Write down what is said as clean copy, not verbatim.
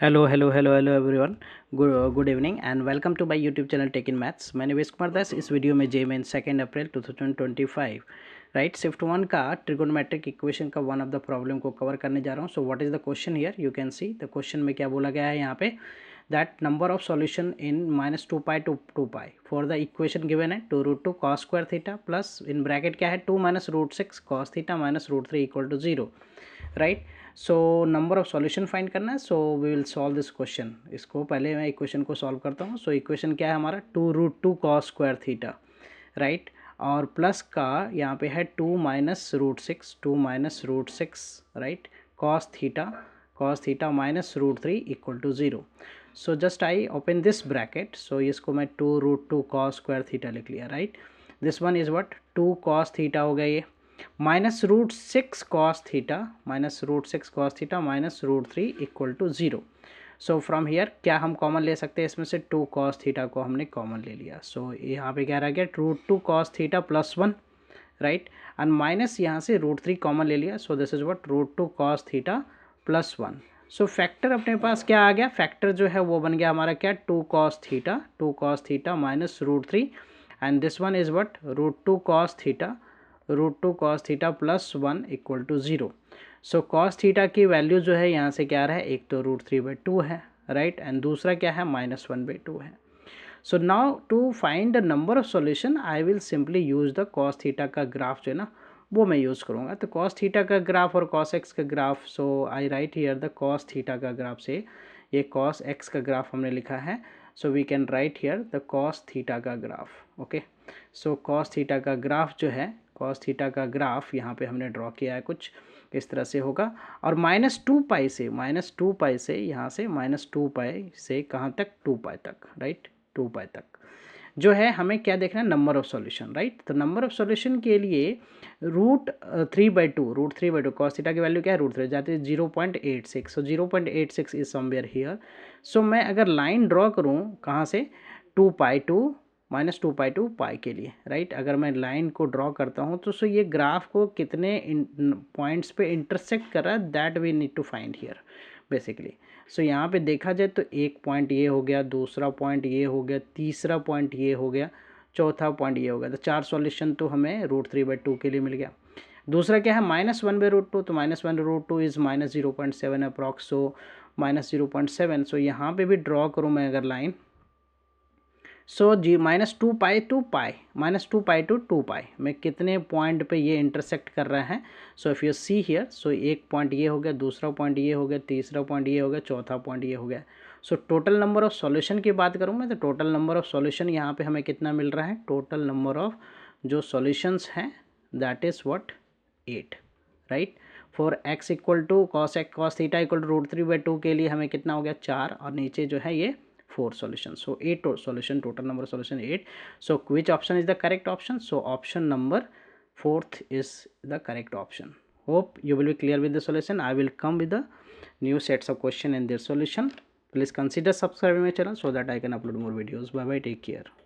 Hello everyone. Good evening and welcome to my YouTube channel tech in maths. मैं निवेश कुमार दास। इस video में JEE main 2 April 2025 right shift 1 का trigonometric equation का one of the problem को cover करने जा रहा हूँ। So what is the question here, you can see the question में क्या बोला गया है यहाँ पे, that number of solution in -2π to 2π for the equation given है 2√2 cos square theta plus in bracket क्या है 2 - √6 cos theta minus √3 = 0 right. So number of solution find करना है। So we will solve this question. इसको पहले मैं equation को solve करता हूँ। सो इक्वेशन क्या है हमारा 2√2 cos स्क्वायर थीटा राइट, और प्लस का यहाँ पे है 2 - √6 right, cos theta minus √3 = 0। So just I open this bracket. So इसको मैं 2√2 cos स्क्वायर थीटा लिख लिया right. This one is what 2 cos theta हो गया ये, -√6 cos theta minus √3 = 0। So from here क्या हम कॉमन ले सकते हैं, इसमें से 2 cos थीटा को हमने कॉमन ले लिया। सो यहाँ पे क्या रह गया √2 cos theta +1 right, and minus यहाँ से √3 कॉमन ले लिया। So this is what √2 cos theta +1। So factor अपने पास क्या आ गया, फैक्टर जो है वो बन गया हमारा क्या 2 cos theta minus √3, and this one is what √2 cos theta +1 = 0। So cos theta की वैल्यू जो है यहाँ से क्या रहा है, एक तो √3/2 है राइट, एंड दूसरा क्या है -1/2 है। So now to find the number of solution I will simply use the cos theta का ग्राफ जो है ना वो मैं यूज़ करूँगा। तो cos थीटा का ग्राफ और cos x का graph, so I write here the cos theta का ग्राफ से ये cos x का ग्राफ हमने लिखा है। So we can write here the cos theta का graph. Okay, so cos theta का ग्राफ जो है, cos थीटा का ग्राफ यहाँ पे हमने ड्रॉ किया है, कुछ इस तरह से होगा। और -2π से यहाँ से -2π से कहाँ तक 2π तक राइट, 2π तक जो है हमें क्या देखना है, नंबर ऑफ सॉल्यूशन राइट। तो नंबर ऑफ सॉल्यूशन के लिए √3/2 cos थीटा की वैल्यू क्या है √3 जाती है 0.86। सो 0.86 इज समवेयर हियर। सो मैं अगर लाइन ड्रॉ करूँ कहाँ से 2π to -2π to π के लिए राइट, अगर मैं लाइन को ड्रॉ करता हूँ तो सो ये ग्राफ को कितने पॉइंट्स पे इंटरसेक्ट कर रहा है that we need to find here basically. So यहाँ पे देखा जाए तो एक पॉइंट ये हो गया, दूसरा पॉइंट ये हो गया, तीसरा पॉइंट ये हो गया, चौथा पॉइंट ये हो गया। तो 4 सॉल्यूशन तो हमें √3/2 के लिए मिल गया। दूसरा क्या है -1/√2, तो -1/√2 इज़ -0.7 अप्रॉक्स, सो -0.7। सो यहाँ पे भी ड्रॉ करूँ मैं अगर लाइन, सो जी -2π to 2π में कितने पॉइंट पे ये इंटरसेक्ट कर रहा है। So if you see here, so एक पॉइंट ये हो गया, दूसरा पॉइंट ये हो गया, तीसरा पॉइंट ये हो गया, चौथा पॉइंट ये हो गया। So total number of solution की बात करूँ मैं तो टोटल नंबर ऑफ सॉल्यूशन यहाँ पे हमें कितना मिल रहा है, टोटल नंबर ऑफ जो सॉल्यूशंस हैं that is what 8 right. For x = cos theta = √3/2 के लिए हमें कितना हो गया 4, और नीचे जो है ये 4 solutions. So 8 solution, total number of solution 8. So which option is the correct option? So option number 4th is the correct option. Hope you will be clear with the solution. I will come with the new sets of question and their solution. Please consider subscribing my channel so that I can upload more videos. Bye bye, take care.